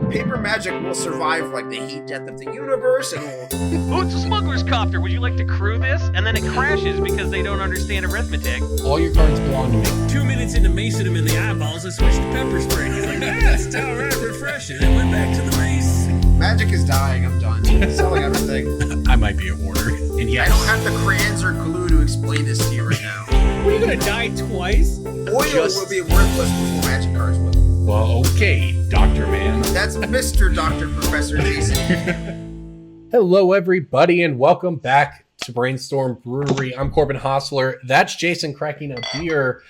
paper magic will survive like the heat death of the universe, and will... Oh, it's a smuggler's copter. Would you like to crew this? And then it crashes because they don't understand arithmetic. All your cards belong to me. 2 minutes into macing him in the eyeballs, I switched to pepper spray. He's like, it's all right, refreshing. And went back to the mace. Magic is dying. I'm done. Selling everything. I might be a hoarder. And yes, I don't have the crayons or glue to explain this to you right now. What, are you gonna die twice? Oil will be worthless before magic cards will. Well, okay, Dr. Man. That's Mr. Dr. Professor Jason. Hello, everybody, and welcome back to Brainstorm Brewery. I'm Corbin Hostler. That's Jason cracking a beer.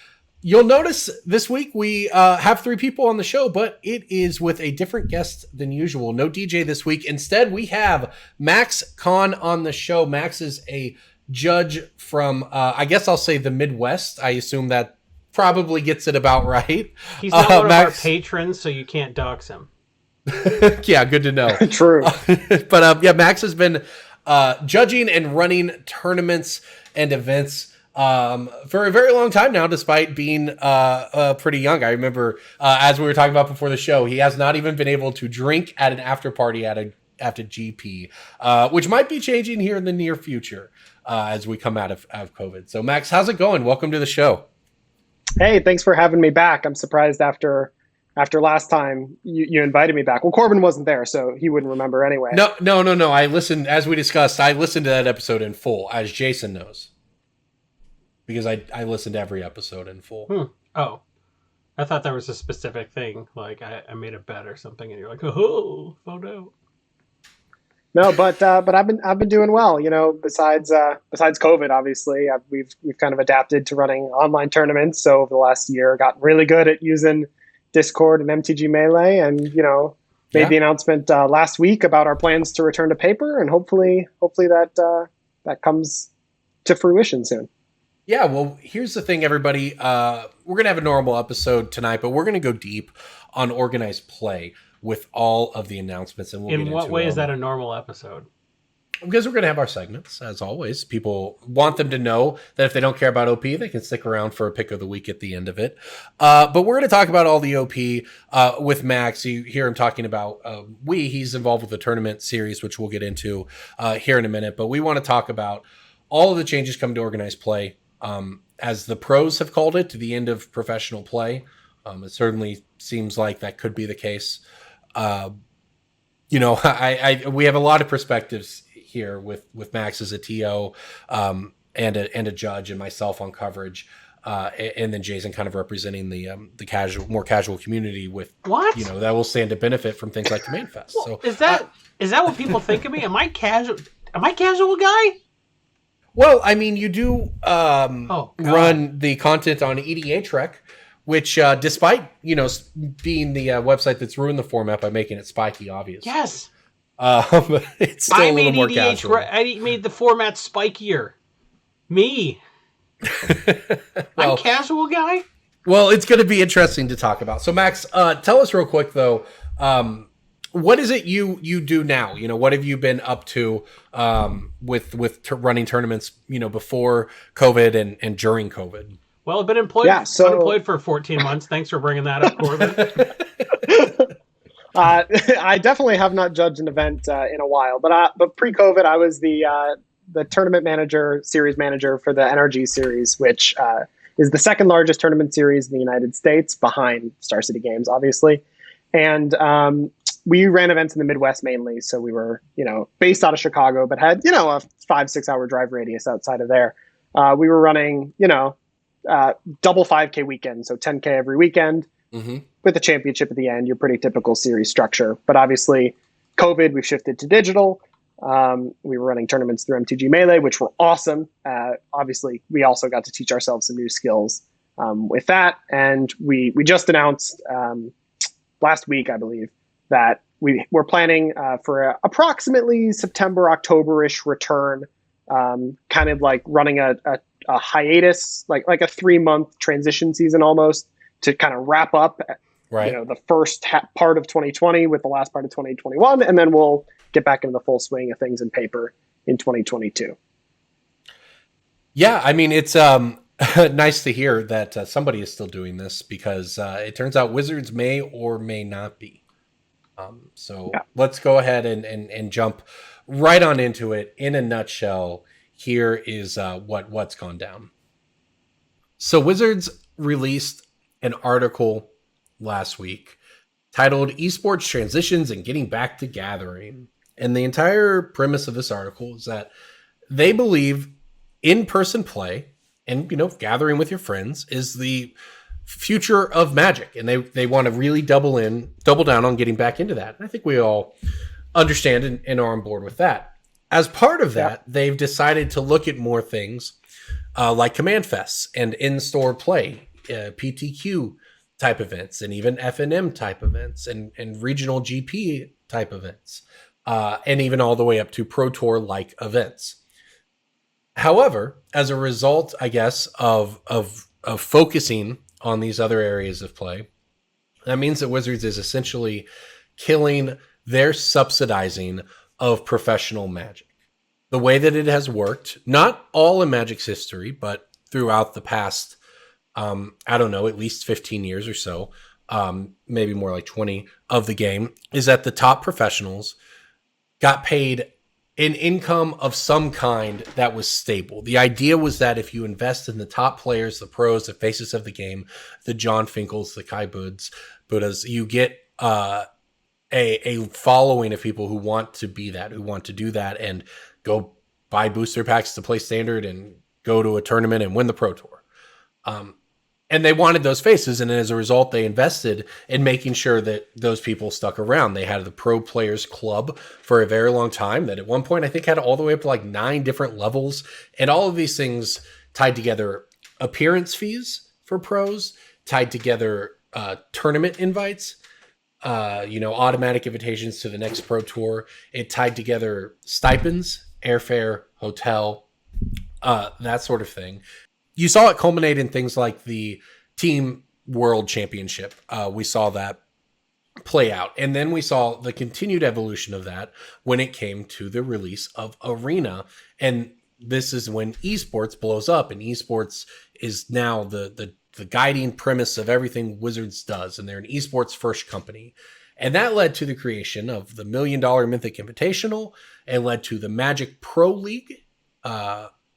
You'll notice this week we have three people on the show, but it is with a different guest than usual. No DJ this week. Instead, we have Max Kahn on the show. Max is a judge from, I guess I'll say the Midwest. I assume that probably gets it about right. He's not one of Max... our patrons, so you can't dox him. Yeah, good to know. True. But yeah, Max has been judging and running tournaments and events for a very long time now, despite being pretty young. I remember, as we were talking about before the show, he has not even been able to drink at an after party at a GP, which might be changing here in the near future as we come out of COVID. So, Max, how's it going? Welcome to the show. Hey, thanks for having me back. I'm surprised after last time you invited me back. Well, Corbin wasn't there, so he wouldn't remember anyway. No. I listened, as we discussed, I listened to that episode in full, as Jason knows. Because I listened to every episode in full. Oh, I thought that was a specific thing. Like I made a bet or something, and you're like, oh no. No, but I've been doing well. You know, besides COVID, obviously, we've kind of adapted to running online tournaments. So over the last year, got really good at using Discord and MTG Melee, and made the announcement last week about our plans to return to paper, and hopefully that comes to fruition soon. Yeah, well, here's the thing, everybody. We're going to have a normal episode tonight, but we're going to go deep on organized play with all of the announcements. And in what way is that a normal episode? Because we're going to have our segments, as always. People want them to know that if they don't care about OP, they can stick around for a pick of the week at the end of it. But we're going to talk about all the OP with Max. You hear him talking about he's involved with the tournament series, which we'll get into here in a minute. But we want to talk about all of the changes coming to organized play. As the pros have called it, to the end of professional play. It certainly seems like that could be the case. We have a lot of perspectives here with Max as a TO and a judge, and myself on coverage, and then Jason kind of representing the more casual community with what that will stand to benefit from things like the main fest. Well, so is that what people think of me? Am I casual? Am I casual guy? Well, I mean, you do run the content on EDH Rec, which, despite being the website that's ruined the format by making it spiky, obviously. Yes, it's still a little more casual. I made the format spikier. Me, I'm casual guy. Well, it's going to be interesting to talk about. So, Max, tell us real quick though. What is it you do now? What have you been up to with running tournaments, before COVID and during COVID? Well, I've been unemployed for 14 months. Thanks for bringing that up, Corbin. I definitely have not judged an event in a while, but pre-COVID, I was the tournament manager, series manager for the NRG series, which is the second largest tournament series in the United States, behind Star City Games, obviously. And we ran events in the Midwest mainly. So we were, based out of Chicago, but had, a 5-6 hour drive radius outside of there. We were running, double 5K weekend. So 10K every weekend with a championship at the end, your pretty typical series structure. But obviously COVID, we've shifted to digital. We were running tournaments through MTG Melee, which were awesome. Obviously we also got to teach ourselves some new skills with that. And we just announced last week, I believe, that we're planning for approximately September, October-ish return, kind of like running a hiatus, like a 3-month transition season almost, to kind of wrap up the first part of 2020 with the last part of 2021, and then we'll get back into the full swing of things in paper in 2022. Yeah, I mean, it's nice to hear that somebody is still doing this, because it turns out Wizards may or may not be. Let's go ahead and jump right on into it. In a nutshell, here is what's gone down. So Wizards released an article last week titled Esports Transitions and Getting Back to Gathering. And the entire premise of this article is that they believe in-person play and, gathering with your friends is the future of Magic. And they want to really double down on getting back into that. And I think we all understand and are on board with that. As part of that, they've decided to look at more things like Command Fests and in-store play, PTQ type events, and even FNM type events and regional GP type events, and even all the way up to Pro Tour like events. However, as a result, I guess, of focusing on these other areas of play, that means that Wizards is essentially killing their subsidizing of professional Magic. The way that it has worked, not all in Magic's history, but throughout the past, at least 15 years or so, maybe more like 20 of the game, is that the top professionals got paid an income of some kind that was stable. The idea was that if you invest in the top players, the pros, the faces of the game, the John Finkels, the Kai Buddhas, you get a following of people who want to be that, who want to do that and go buy booster packs to play Standard and go to a tournament and win the Pro Tour. And they wanted those faces, and as a result, they invested in making sure that those people stuck around. They had the Pro Players Club for a very long time that at one point I think had all the way up to like 9 different levels, and all of these things tied together appearance fees for pros, tied together tournament invites, automatic invitations to the next Pro Tour. It tied together stipends, airfare, hotel, that sort of thing. You saw it culminate in things like the Team World Championship. We saw that play out. And then we saw the continued evolution of that when it came to the release of Arena. And this is when esports blows up, and esports is now the guiding premise of everything Wizards does. And they're an esports first company. And that led to the creation of the $1 Million Mythic Invitational and led to the Magic Pro League,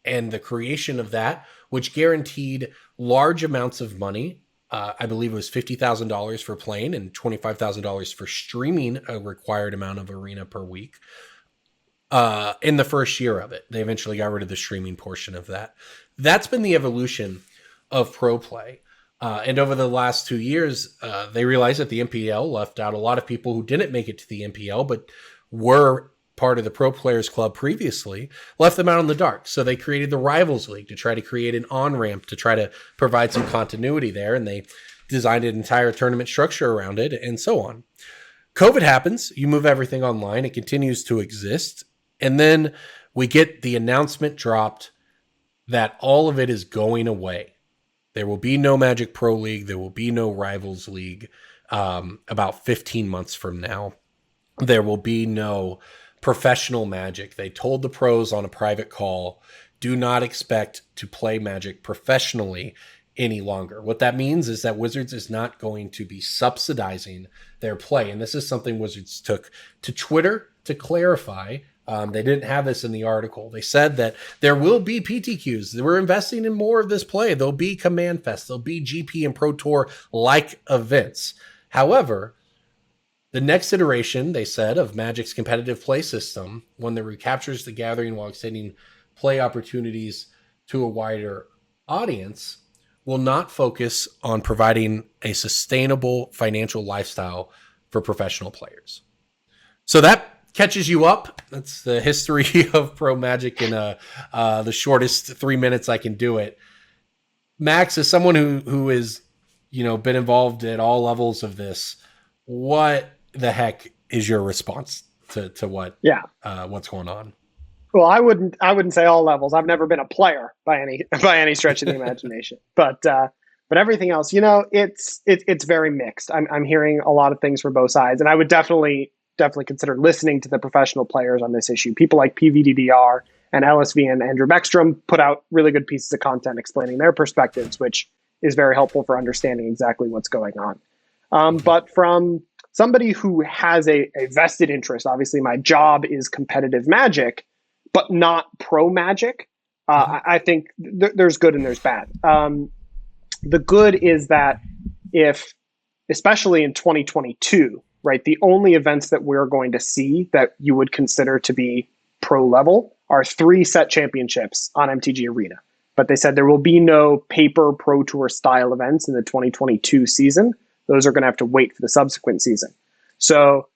and the creation of that, which guaranteed large amounts of money. I believe it was $50,000 for playing and $25,000 for streaming a required amount of Arena per week. In the first year of it, they eventually got rid of the streaming portion of that. That's been the evolution of pro play. And over the last 2 years, they realized that the MPL left out a lot of people who didn't make it to the MPL, but were part of the Pro Players Club previously, left them out in the dark. So they created the Rivals League to try to create an on-ramp to try to provide some continuity there. And they designed an entire tournament structure around it and so on. COVID happens. You move everything online. It continues to exist. And then we get the announcement dropped that all of it is going away. There will be no Magic Pro League. There will be no Rivals League about 15 months from now. There will be no professional Magic. They told the pros on a private call, do not expect to play Magic professionally any longer. What that means is that Wizards is not going to be subsidizing their play. And this is something Wizards took to Twitter to clarify. They didn't have this in the article. They said that there will be PTQs. We're investing in more of this play. There'll be Command Fest. There'll be GP and Pro Tour like events. However, the next iteration, they said, of Magic's competitive play system, one that recaptures the gathering while extending play opportunities to a wider audience, will not focus on providing a sustainable financial lifestyle for professional players. So that catches you up. That's the history of Pro Magic in the shortest 3 minutes I can do it. Max, as someone who is, been involved at all levels of this, what the heck is your response to what's going on? Well, I wouldn't say all levels. I've never been a player by any stretch of the imagination. But everything else, it's very mixed. I'm hearing a lot of things from both sides, and I would definitely consider listening to the professional players on this issue. People like PVDDR and LSV and Andrew Beckstrom put out really good pieces of content explaining their perspectives, which is very helpful for understanding exactly what's going on. But from somebody who has a vested interest, obviously my job is competitive Magic, but not pro Magic, I think there's good and there's bad. The good is that if, especially in 2022, right, the only events that we're going to see that you would consider to be pro level are 3 set championships on MTG Arena. But they said there will be no paper Pro Tour style events in the 2022 season. Those are going to have to wait for the subsequent season. So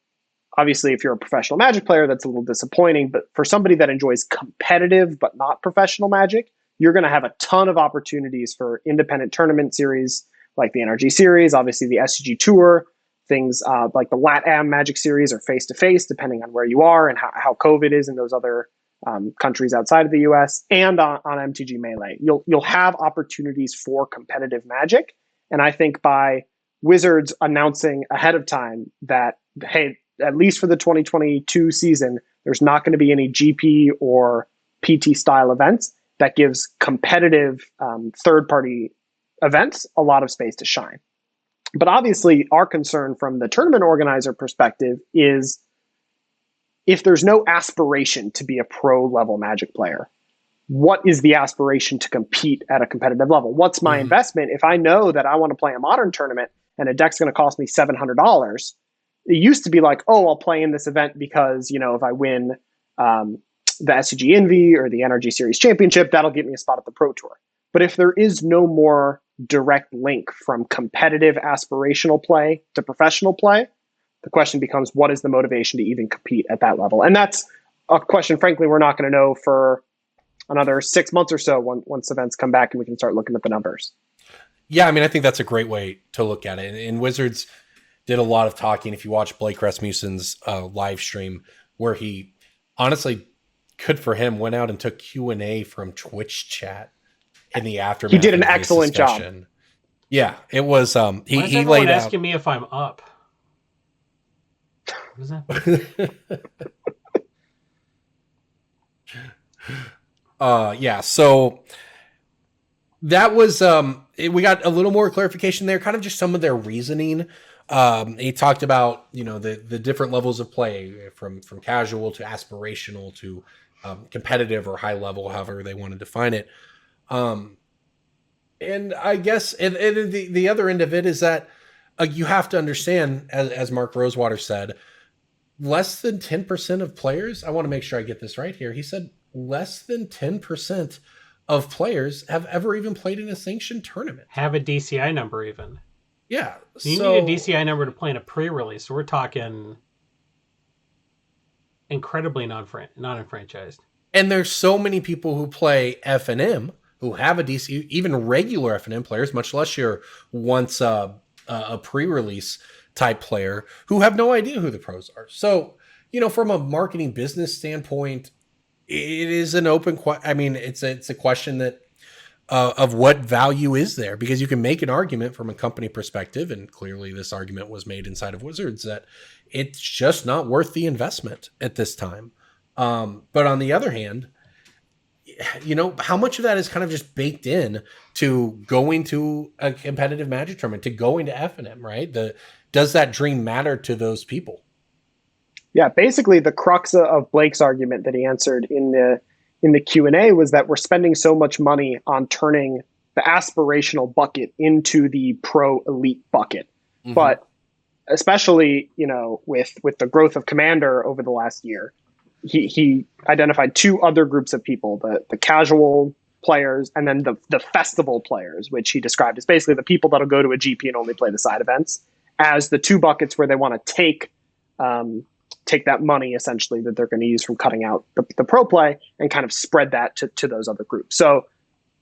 obviously, if you're a professional Magic player, that's a little disappointing. But for somebody that enjoys competitive but not professional Magic, you're going to have a ton of opportunities for independent tournament series like the NRG series, obviously the SCG Tour, things like the LATAM Magic series are face-to-face, depending on where you are and how COVID is in those other countries outside of the US, and on MTG Melee. You'll have opportunities for competitive Magic. And I think by Wizards announcing ahead of time that, hey, at least for the 2022 season, there's not going to be any GP or PT style events, that gives competitive third-party events a lot of space to shine. But obviously, our concern from the tournament organizer perspective is if there's no aspiration to be a pro-level Magic player, what is the aspiration to compete at a competitive level? What's my investment if I know that I want to play a Modern tournament and a deck's going to cost me $700? It used to be like, oh, I'll play in this event because, if I win the SCG Envy or the NRG Series Championship, that'll get me a spot at the Pro Tour. But if there is no more direct link from competitive aspirational play to professional play, the question becomes, what is the motivation to even compete at that level? And that's a question, frankly, we're not going to know for another 6 months or so once events come back and we can start looking at the numbers. Yeah, I think that's a great way to look at it. And Wizards did a lot of talking. If you watch Blake Rasmussen's live stream, where he, honestly, good for him, went out and took Q&A from Twitch chat in the aftermath. He did an of this excellent discussion. job. Yeah, it was. He laid out. Asking me if I'm up. What is that? Yeah. So that was. We got a little more clarification there. Kind of just some of their reasoning. He talked about the different levels of play from casual to aspirational to competitive or high level, however they want to define it. And I guess and the other end of it is that you have to understand, as Mark Rosewater said, less than 10% of players, I want to make sure I get this right here. He said less than 10% of players have ever even played in a sanctioned tournament. Have a DCI number even. Yeah. You need a DCI number to play in a pre-release. So we're talking incredibly non-enfranchised. And there's so many people who play F&M who have a DC, even regular F&M players, much less your once a pre-release type player, who have no idea who the pros are. So, from a marketing business standpoint, it is an open question. It's a question that of what value is there, because you can make an argument from a company perspective, and clearly this argument was made inside of Wizards, that it's just not worth the investment at this time. But on the other hand, how much of that is kind of just baked in to going to a competitive Magic tournament, to going to F&M, right? Does that dream matter to those people? Yeah, basically the crux of Blake's argument that he answered in the Q&A was that we're spending so much money on turning the aspirational bucket into the pro elite bucket. Mm-hmm. But especially, with the growth of Commander over the last year, he identified 2 other groups of people, the casual players and then the festival players, which he described as basically the people that'll go to a GP and only play the side events, as the 2 buckets where they want to take that money essentially that they're going to use from cutting out the pro play and kind of spread that to those other groups. So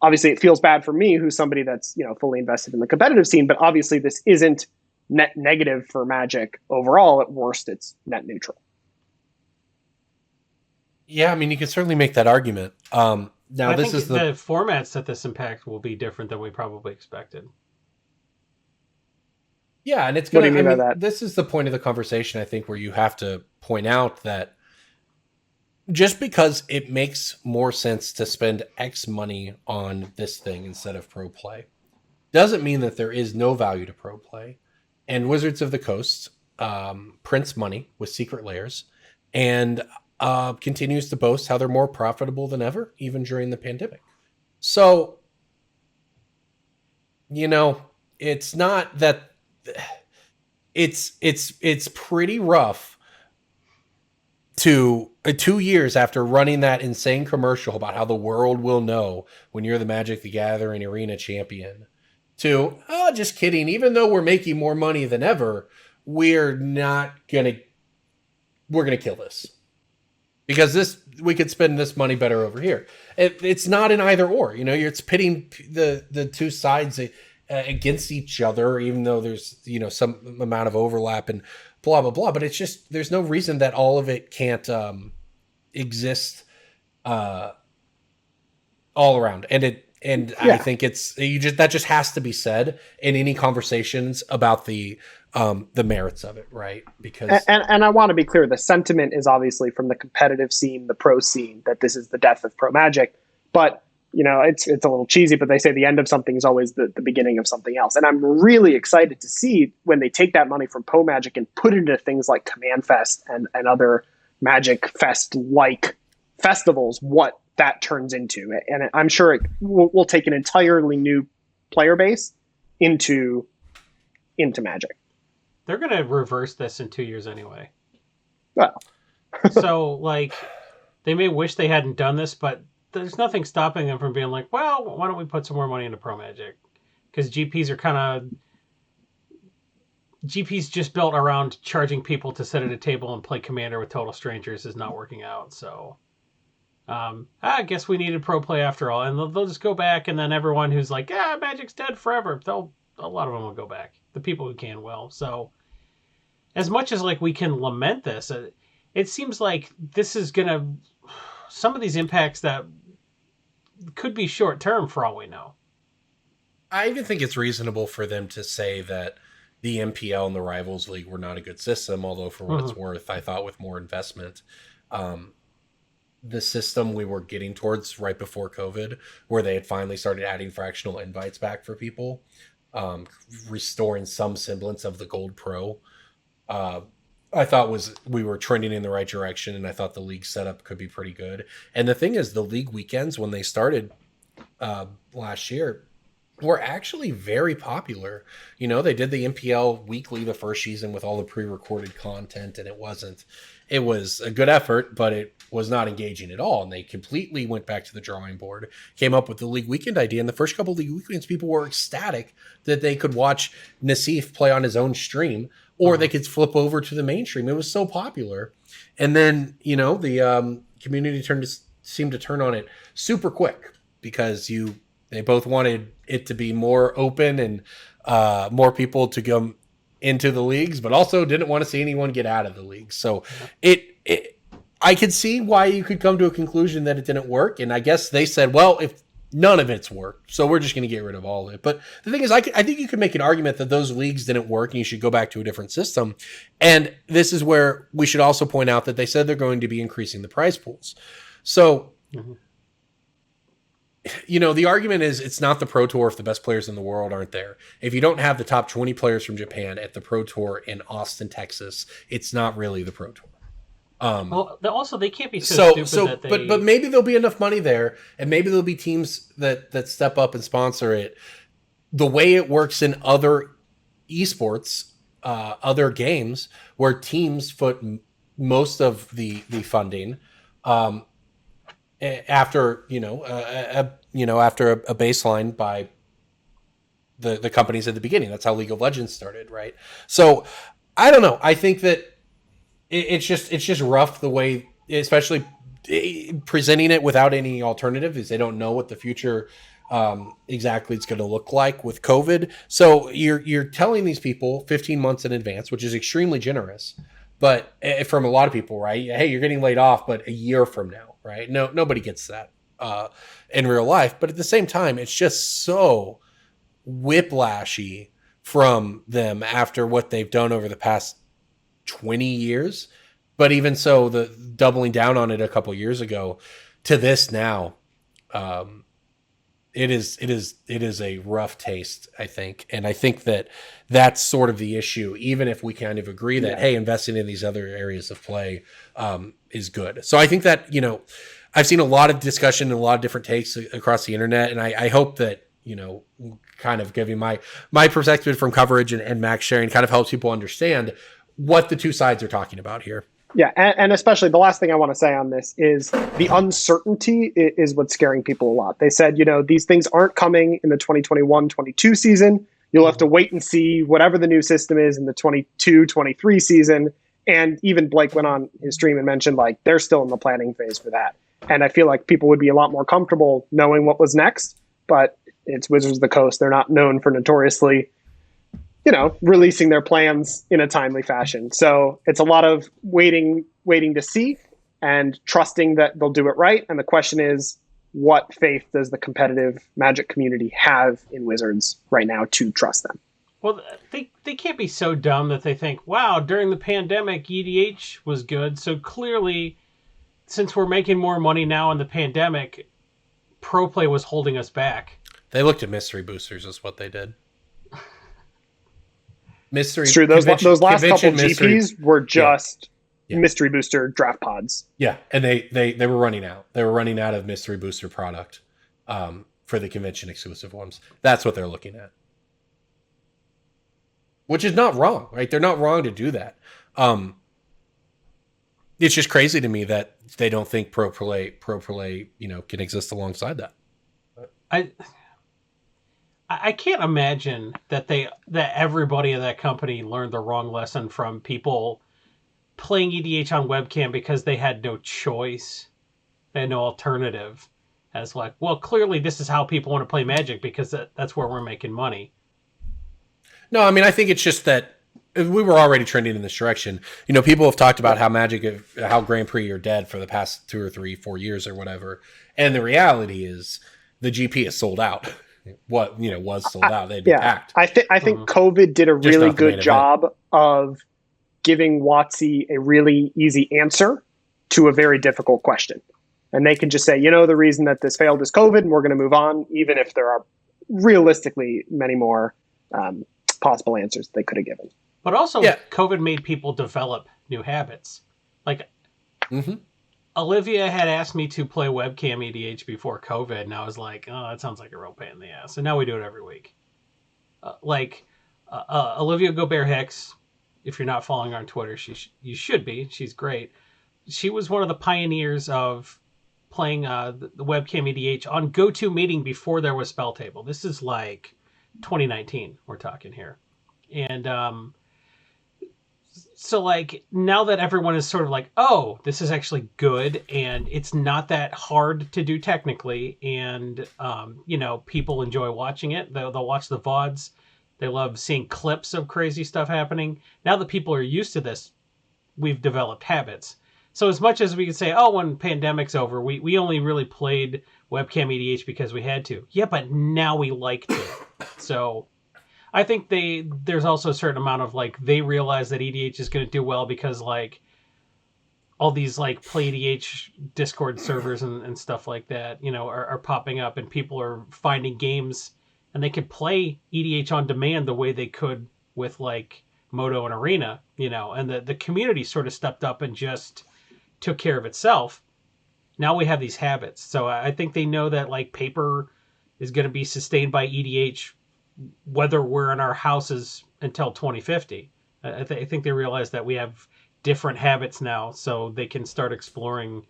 obviously it feels bad for me, who's somebody that's, fully invested in the competitive scene, but obviously this isn't net negative for Magic overall. At worst, it's net neutral. Yeah, you can certainly make that argument. Now, I think the formats that this impact will be different than we probably expected. Yeah, and it's going to. What do you mean by that? This is the point of the conversation, I think, where you have to point out that just because it makes more sense to spend X money on this thing instead of pro play doesn't mean that there is no value to pro play. And Wizards of the Coast, prints money with secret layers and continues to boast how they're more profitable than ever, even during the pandemic. So, it's not that it's pretty rough to 2 years after running that insane commercial about how the world will know when you're the Magic the Gathering arena champion to, oh, just kidding. Even though we're making more money than ever, we're going to kill this because we could spend this money better over here. It's not an either or, it's pitting the two sides against each other, even though there's, some amount of overlap and blah, blah, blah. But it's just, there's no reason that all of it can't exist all around. And I think that just has to be said in any conversations about the merits of it, right? Because and I want to be clear, the sentiment is obviously from the competitive scene, the pro scene, that this is the death of pro Magic. But it's a little cheesy, but they say the end of something is always the beginning of something else. And I'm really excited to see when they take that money from Pro Magic and put it into things like Command Fest and other Magic Fest-like festivals, what that turns into. And I'm sure it will take an entirely new player base into Magic. They're going to reverse this in 2 years anyway. Well. So, they may wish they hadn't done this, but there's nothing stopping them from being like, well, why don't we put some more money into Pro Magic? Because GPs just built around charging people to sit at a table and play Commander with total strangers is not working out. So I guess we needed pro play after all. And they'll just go back, and then everyone who's like, Magic's dead forever, a lot of them will go back. The people who can will. So as much as we can lament this, it seems like this is going to... some of these impacts that could be short term for all we know. I even think it's reasonable for them to say that the MPL and the Rivals League were not a good system, although for what it's worth, I thought with more investment, the system we were getting towards right before COVID, where they had finally started adding fractional invites back for people, restoring some semblance of the Gold Pro, I thought we were trending in the right direction, and I thought the league setup could be pretty good. And the thing is, the league weekends, when they started last year, were actually very popular. They did the MPL weekly the first season with all the pre-recorded content, and it was a good effort, but it was not engaging at all. And they completely went back to the drawing board, came up with the league weekend idea. And the first couple of league weekends, people were ecstatic that they could watch Nassif play on his own stream, or they could flip over to the mainstream. It was so popular. And then, the community seemed to turn on it super quick because they both wanted it to be more open and more people to come into the leagues, but also didn't want to see anyone get out of the league. So I could see why you could come to a conclusion that it didn't work. And I guess they said, well, if none of it's worked, so we're just going to get rid of all of it. But the thing is, I think you could make an argument that those leagues didn't work and you should go back to a different system. And this is where we should also point out that they said they're going to be increasing the prize pools. So, the argument is it's not the Pro Tour if the best players in the world aren't there. If you don't have the top 20 players from Japan at the Pro Tour in Austin, Texas, it's not really the Pro Tour. Also, they can't be so stupid that but maybe there'll be enough money there, and maybe there'll be teams that step up and sponsor it. The way it works in other esports, other games, where teams foot most of the funding after after a baseline by the companies at the beginning. That's how League of Legends started, right? So I don't know. I think that it's just rough the way, especially presenting it without any alternative, is they don't know what the future exactly it's going to look like with COVID. So you're telling these people 15 months in advance, which is extremely generous, but from a lot of people, right? Hey, you're getting laid off, but a year from now, right? No, nobody gets that in real life. But at the same time, it's just so whiplashy from them after what they've done over the past 20 years. But even so, the doubling down on it a couple years ago to this now, It is a rough taste, I think. And I think that that's sort of the issue, even if we kind of agree that, hey, investing in these other areas of play is good. So I think that, you know, I've seen a lot of discussion and a lot of different takes across the internet. And I hope that, you know, kind of giving my perspective from coverage and Max sharing kind of helps people understand what the two sides are talking about here. Yeah, and especially the last thing I want to say on this is the uncertainty is what's scaring people a lot. They said, you know, these things aren't coming in the 2021-22 season. You'll have to wait and see whatever the new system is in the 22-23 season. And even Blake went on his stream and mentioned, like, they're still in the planning phase for that. And I feel like people would be a lot more comfortable knowing what was next. But it's Wizards of the Coast. They're not known for notoriously, you know, releasing their plans in a timely fashion. So it's a lot of waiting to see and trusting that they'll do it right. And the question is, what faith does the competitive Magic community have in Wizards right now to trust them? Well, they can't be so dumb that they think, wow, during the pandemic, EDH was good. So clearly, since we're making more money now in the pandemic, Pro Play was holding us back. They looked at mystery boosters is what they did. Mystery. It's true. Those last couple mystery, GPs were just mystery booster draft pods. Yeah, and they were running out. They were running out of mystery booster product for the convention exclusive ones. That's what they're looking at, which is not wrong, right? They're not wrong to do that. It's just crazy to me that they don't think Pro Play, you know, can exist alongside that. I can't imagine that everybody in that company learned the wrong lesson from people playing EDH on webcam because they had no choice. They had no alternative. As like, well, clearly this is how people want to play Magic because that's where we're making money. No, I mean, I think it's just that we were already trending in this direction. You know, people have talked about how Grand Prix are dead for the past 2 or 3, 4 years or whatever. And the reality is the GP is sold out. What, you know, was sold out. They'd be packed. I think COVID did a really good job of giving WotC a really easy answer to a very difficult question. And they can just say, you know, the reason that this failed is COVID, and we're going to move on, even if there are realistically many more possible answers they could have given. But also, COVID made people develop new habits. Like, Olivia had asked me to play webcam EDH before COVID, and I was like, oh, that sounds like a real pain in the ass. And now we do it every week. Olivia Gobert-Hicks, if you're not following her on Twitter, you should be. She's great. She was one of the pioneers of playing the webcam EDH on GoToMeeting before there was Spell Table. This is like 2019 we're talking here. And so like now that everyone is sort of like, oh, this is actually good and it's not that hard to do technically, and you know, people enjoy watching it. They'll watch the VODs. They love seeing clips of crazy stuff happening. Now that people are used to this, we've developed habits. So as much as we can say, oh, when pandemic's over, we only really played webcam EDH because we had to. Yeah, but now we like to. So I think there's also a certain amount of like, they realize that EDH is going to do well because like all these like play EDH Discord servers and stuff like that, you know, are popping up, and people are finding games and they can play EDH on demand the way they could with like Moto and Arena, you know, and the community sort of stepped up and just took care of itself. Now we have these habits. So I think they know that like paper is going to be sustained by EDH whether we're in our houses until 2050. I think they realize that we have different habits now, so they can start exploring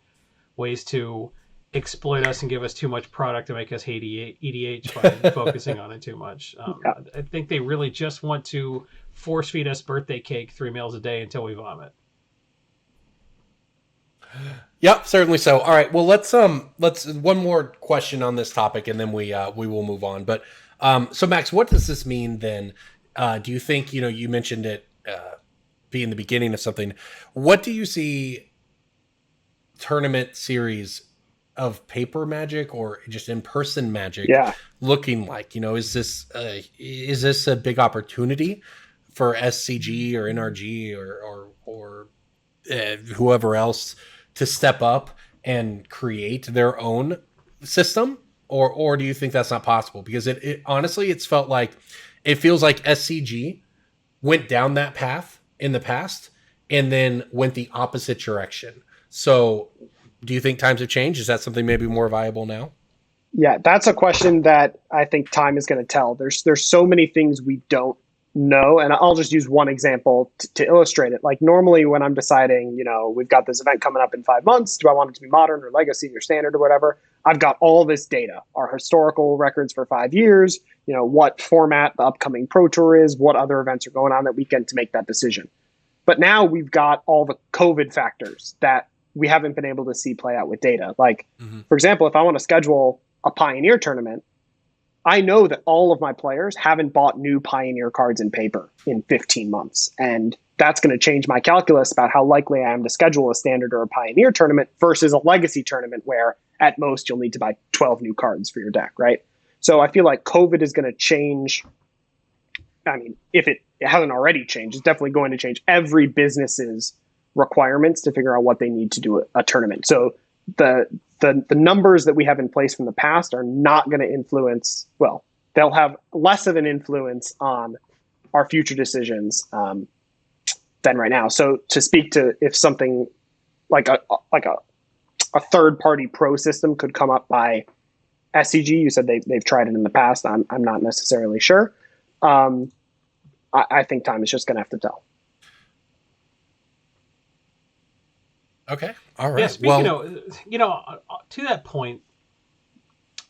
ways to exploit us and give us too much product to make us hate EDH by focusing on it too much. I think they really just want to force feed us birthday cake 3 meals a day until we vomit. Yep, certainly so. All right, well, let's one more question on this topic, and then we will move on. But so Max, what does this mean then? Do you think, you know, you mentioned it being the beginning of something? What do you see tournament series of paper Magic or just in-person Magic looking like? You know, is this a big opportunity for SCG or NRG or whoever else to step up and create their own system? or do you think that's not possible? Because it honestly, it feels like SCG went down that path in the past and then went the opposite direction. So do you think times have changed? Is that something maybe more viable now? Yeah, that's a question that I think time is going to tell. There's so many things we don't know, and I'll just use one example to illustrate it. Like normally when I'm deciding, we've got this event coming up in 5 months, do I want it to be modern or legacy or standard or whatever? I've got all this data, our historical records for 5 years, what format the upcoming Pro Tour is, what other events are going on that weekend to make that decision. But now we've got all the COVID factors that we haven't been able to see play out with data. Like, for example, if I want to schedule a Pioneer tournament, I know that all of my players haven't bought new Pioneer cards in paper in 15 months. And that's going to change my calculus about how likely I am to schedule a standard or a Pioneer tournament versus a legacy tournament where at most you'll need to buy 12 new cards for your deck, right? So I feel like COVID is going to change. I mean, if it hasn't already changed, it's definitely going to change every business's requirements to figure out what they need to do a tournament. So the numbers that we have in place from the past are not going to influence, well, they'll have less of an influence on our future decisions than right now. So to speak to if something like a third party pro system could come up by SCG, you said they've tried it in the past. I'm not necessarily sure. I think time is just going to have to tell. Okay. All right. Yeah, speaking to that point,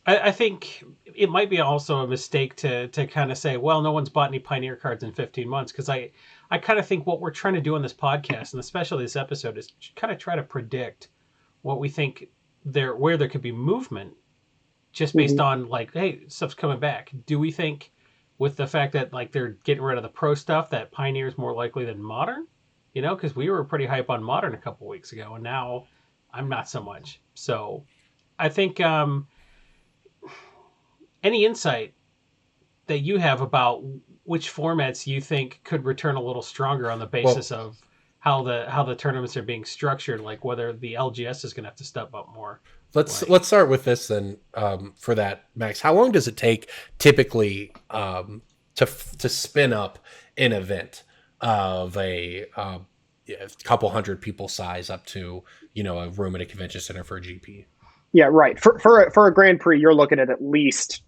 I think it might be also a mistake to kind of say, well, no one's bought any Pioneer cards in 15 months. Because I kind of think what we're trying to do on this podcast, and especially this episode, is kind of try to predict what we think where there could be movement just based on like, hey, stuff's coming back. Do we think with the fact that like they're getting rid of the pro stuff that Pioneer is more likely than Modern? Because we were pretty hype on Modern a couple weeks ago, and now I'm not so much. So I think any insight that you have about which formats you think could return a little stronger on the basis of how the tournaments are being structured, like whether the LGS is going to have to step up more. Let's start with this then. For that, Max, how long does it take typically to spin up an event of a couple hundred people size up to a room at a convention center for a GP? Yeah, right. For a Grand Prix, you're looking at least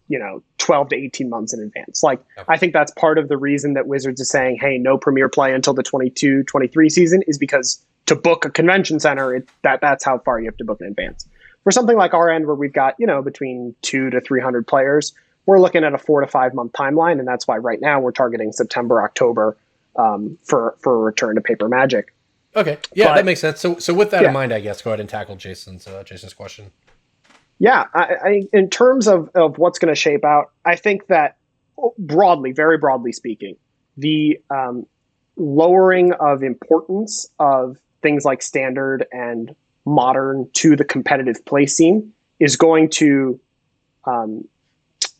12 to 18 months in advance. Like, I think that's part of the reason that Wizards is saying, hey, no Premier play until the 22-23 season, is because to book a convention center, that's how far you have to book in advance. For something like our end, where we've got between 200 to 300 players, we're looking at a 4 to 5 month timeline, and that's why right now we're targeting September, October for a return to Paper Magic. Okay, yeah, that makes sense. So with that in mind, I guess go ahead and tackle Jason's question. Yeah, I in terms of what's going to shape out, I think that very broadly speaking, the lowering of importance of things like standard and modern to the competitive play scene is going to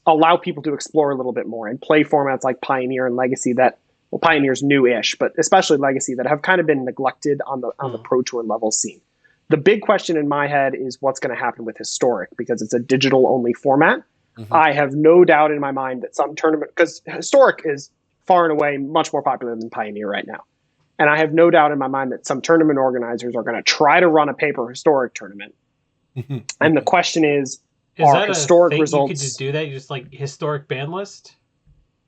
allow people to explore a little bit more and play formats like Pioneer and Legacy that, well, Pioneer's new-ish, but especially Legacy, that have kind of been neglected on the Pro Tour level scene. The big question in my head is what's going to happen with Historic, because it's a digital-only format. I have no doubt in my mind that some tournament, because Historic is far and away much more popular than Pioneer right now. And I have no doubt in my mind that some tournament organizers are going to try to run a paper Historic tournament. And the question is are that Historic a thing results... You could just do that? You just like Historic ban list?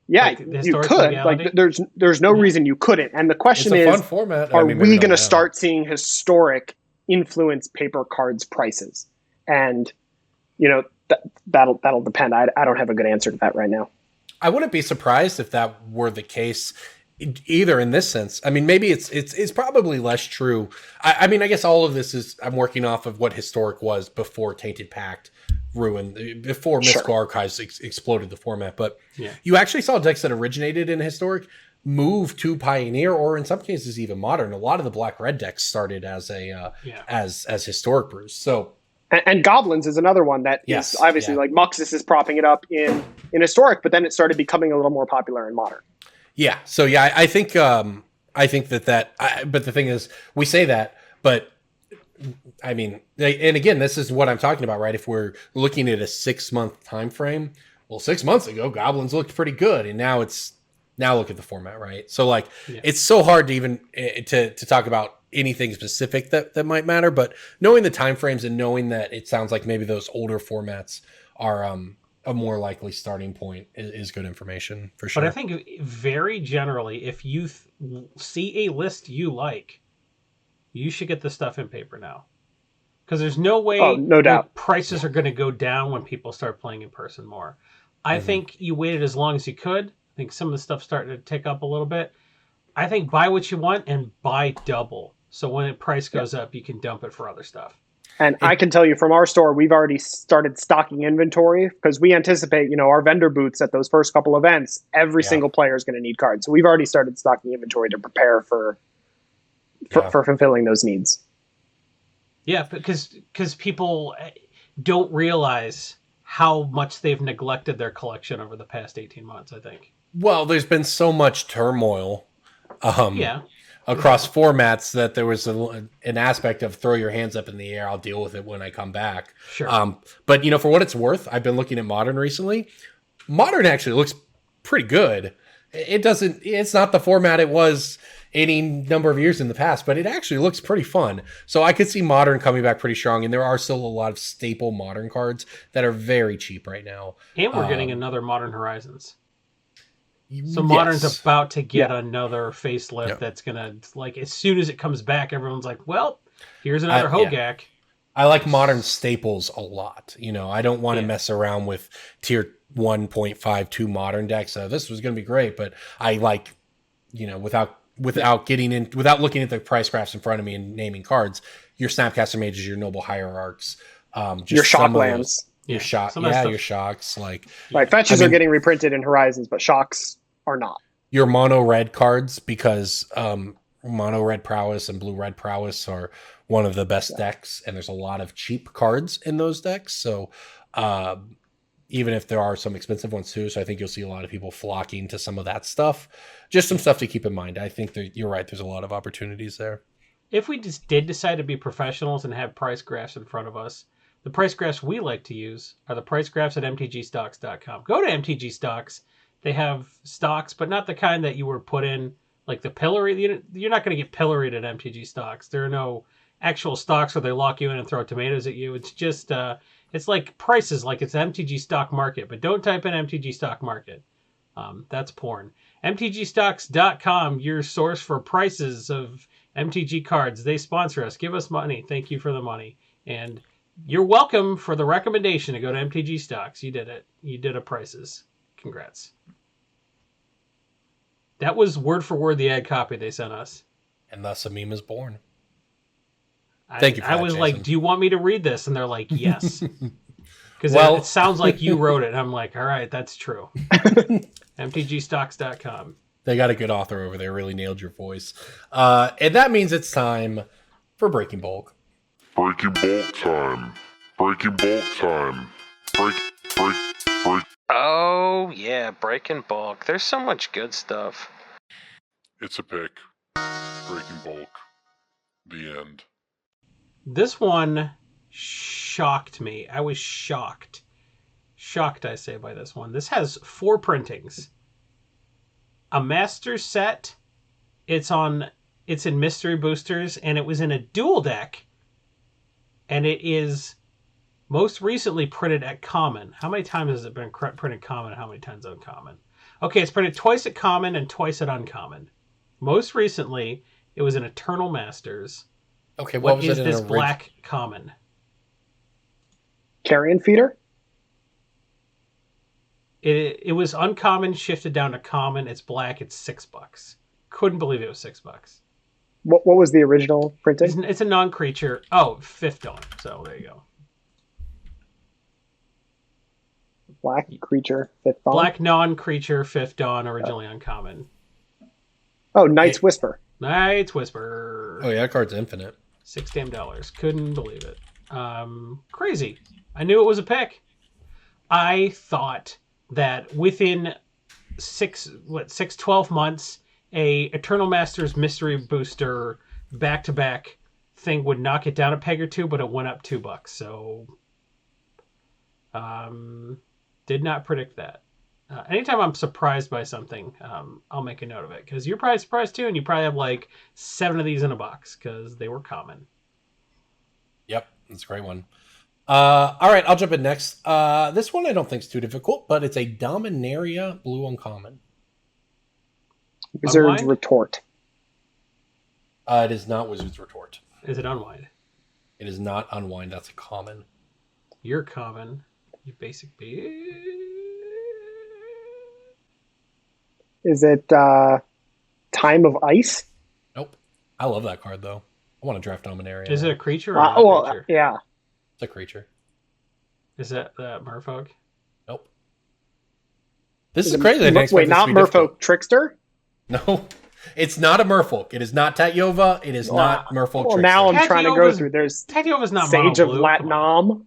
Yeah, like you could. Like, there's no reason you couldn't. And the question is, fun format. Are we going to start seeing Historic influence paper cards prices? And that'll depend. I don't have a good answer to that right now. I wouldn't be surprised if that were the case either in this sense. I mean, maybe it's probably less true. I mean, I guess all of this is, I'm working off of what Historic was before Tainted Pact before Mystical Archives exploded the format. But you actually saw decks that originated in Historic move to Pioneer, or in some cases even Modern. A lot of the black-red decks started as as Historic brews. So, and Goblins is another one that is obviously like Muxus is propping it up in Historic, but then it started becoming a little more popular in Modern. Yeah. So I think that but the thing is, we say that, but I mean, and again, this is what I'm talking about, right? If we're looking at a 6-month time frame, well, 6 months ago, Goblins looked pretty good, and now look at the format, right? So like, it's so hard to even to talk about anything specific that might matter, but knowing the time frames and knowing that it sounds like maybe those older formats are a more likely starting point is good information for sure. But I think very generally, if you see a list you like, you should get the stuff in paper now. Because there's no way no doubt prices are going to go down when people start playing in person more. I think you waited as long as you could. I think some of the stuff's starting to tick up a little bit. I think buy what you want and buy double. So when the price goes up, you can dump it for other stuff. And I can tell you from our store, we've already started stocking inventory because we anticipate, our vendor booths at those first couple events, every single player is going to need cards. So we've already started stocking inventory to prepare for fulfilling those needs. Yeah, because people don't realize how much they've neglected their collection over the past 18 months, I think. Well, there's been so much turmoil across formats that there was an aspect of throw your hands up in the air. I'll deal with it when I come back. Sure. But, for what it's worth, I've been looking at Modern recently. Modern actually looks pretty good. It's not the format it was any number of years in the past, but it actually looks pretty fun. So I could see Modern coming back pretty strong, and there are still a lot of staple Modern cards that are very cheap right now. And we're getting another Modern Horizons. So Modern's about to get another facelift that's going to, like, as soon as it comes back, everyone's like, well, here's another Hogak. I like Modern staples a lot. I don't want to mess around with tier 1.52 Modern decks. This was going to be great, but I like, without looking at the price graphs in front of me and naming cards, your Snapcaster Mages, your Noble Hierarchs, your Shocklands. Your shocks, like fetches are getting reprinted in Horizons, but shocks are not. Your mono red cards, because mono red prowess and blue red prowess are one of the best decks, and there's a lot of cheap cards in those decks. So even if there are some expensive ones too, so I think you'll see a lot of people flocking to some of that stuff. Just some stuff to keep in mind. I think that you're right. There's a lot of opportunities there. If we just did decide to be professionals and have price graphs in front of us, the price graphs we like to use are the price graphs at mtgstocks.com. Go to MTG Stocks. They have stocks, but not the kind that you were put in, like the pillory. You're not going to get pilloried at MTG Stocks. There are no actual stocks where they lock you in and throw tomatoes at you. It's just, it's like prices, like it's MTG Stock Market, but don't type in MTG Stock Market. That's porn. mtgstocks.com, your source for prices of MTG cards. They sponsor us. Give us money. Thank you for the money. And you're welcome for the recommendation to go to MTG Stocks. You did it. You did a prices. Congrats. That was word for word the ad copy they sent us. And thus a meme is born. Thank you for that, I was Jason. Like, do you want me to read this? And they're like, yes. Because it sounds like you wrote it. And I'm like, all right, that's true. MTGstocks.com. They got a good author over there. Really nailed your voice. And that means it's time for Breaking Bulk. Breaking bulk time. Breaking bulk time. Break. Oh, yeah, breaking bulk. There's so much good stuff. It's a pick. Breaking bulk. The end. This one shocked me. I was shocked. Shocked, I say, by this one. This has 4 printings. A master set. It's in mystery boosters, and it was in a dual deck. And it is most recently printed at common. How many times has it been printed common and how many times uncommon? Okay, it's printed twice at common and twice at uncommon. Most recently, it was in Eternal Masters. Okay, what was is it this black common? Carrion Feeder? It was uncommon, shifted down to common. It's black. It's $6. Couldn't believe it was $6. What was the original printing? It's a non-creature. Oh, 5th Dawn. So there you go. Black creature, 5th Dawn? Black non-creature, 5th Dawn, originally uncommon. Oh, Night's Whisper. Night's Whisper. Oh, yeah, that card's infinite. $6. Couldn't believe it. Crazy. I knew it was a pick. I thought that within 12 months, a Eternal Masters mystery booster back-to-back thing would knock it down a peg or two, but it went up $2. So, did not predict that. Anytime I'm surprised by something, I'll make a note of it, because you're probably surprised too, and you probably have like 7 of these in a box because they were common. Yep, that's a great one. All right, I'll jump in next. This one I don't think is too difficult, but it's a Dominaria Blue Uncommon. Wizard's Unwind? Retort. It is not Wizard's Retort. Is it Unwind? It is not Unwind. That's a common. You're common. You basic bitch. Is it Time of Ice? Nope. I love that card, though. I want to draft Dominaria. Is it a creature or not a creature? Yeah. It's a creature. Is that Merfolk? Nope. This is crazy. Wait, not Merfolk Trickster? No. It's not a Merfolk. It is not Tatyova. It is not Merfolk Well, Trickster. now I'm trying to go through. There's Tatyova's not Sage mono of blue. Latnam.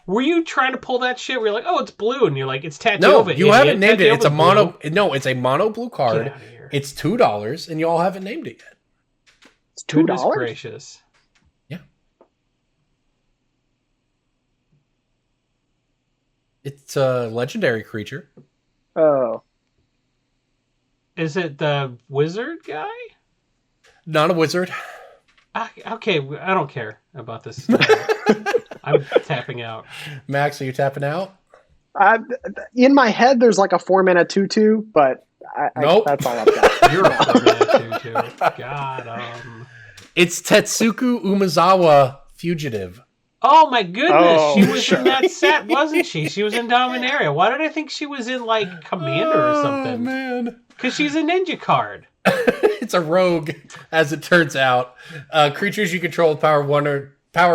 Were you trying to pull that shit where you're like, oh, it's blue, and you're like, it's Tatyova. No, you haven't named it. It's a mono. Blue. No, it's a mono blue Get card. out of here. It's $2, and you all haven't named it yet. It's Goodness $2. gracious. Yeah. It's a legendary creature. Oh, Is it the wizard guy? Not a wizard. Okay, I don't care about this. I'm tapping out. Max, are you tapping out? in my head, there's like a 4-mana 2/2, but Nope. that's all I've got. You're a 4-mana 2/2. God, It's Tetsuku Umezawa Fugitive. Oh my goodness, Oh, she was sure. in that set, wasn't she? She was in Dominaria. Why did I think she was in like Commander or Oh, something? man. Because she's a ninja card. It's a rogue, as it turns out. Creatures you control with power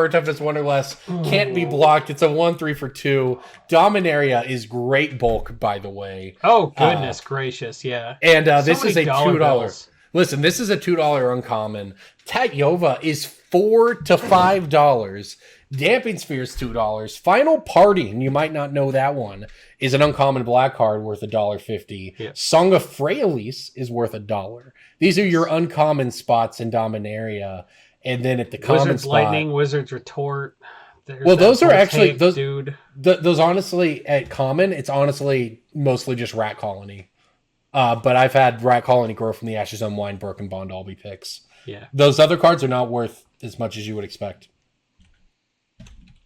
or toughness 1 or less can't be blocked. It's a 1/3 for 2. Dominaria is great bulk, by the way. Oh goodness gracious, yeah. And So this is many a dollar $2. bills. Listen, this is a $2 uncommon. Tatyova is $4 to $5. Damping Sphere is $2. Final Party, and you might not know that one, is an uncommon black card worth $1.50. Yeah. Song of Freyalise is worth $1. These are your uncommon spots in Dominaria. And then at the common Wizard's spot, Lightning, Wizard's Retort. There's well, that those are whole actually tape, those. dude. Those honestly at common, it's honestly mostly just Rat Colony. But I've had Rat Colony grow from the Ashes Unwind, Broken Bond, Albie picks. Yeah. Those other cards are not worth as much as you would expect.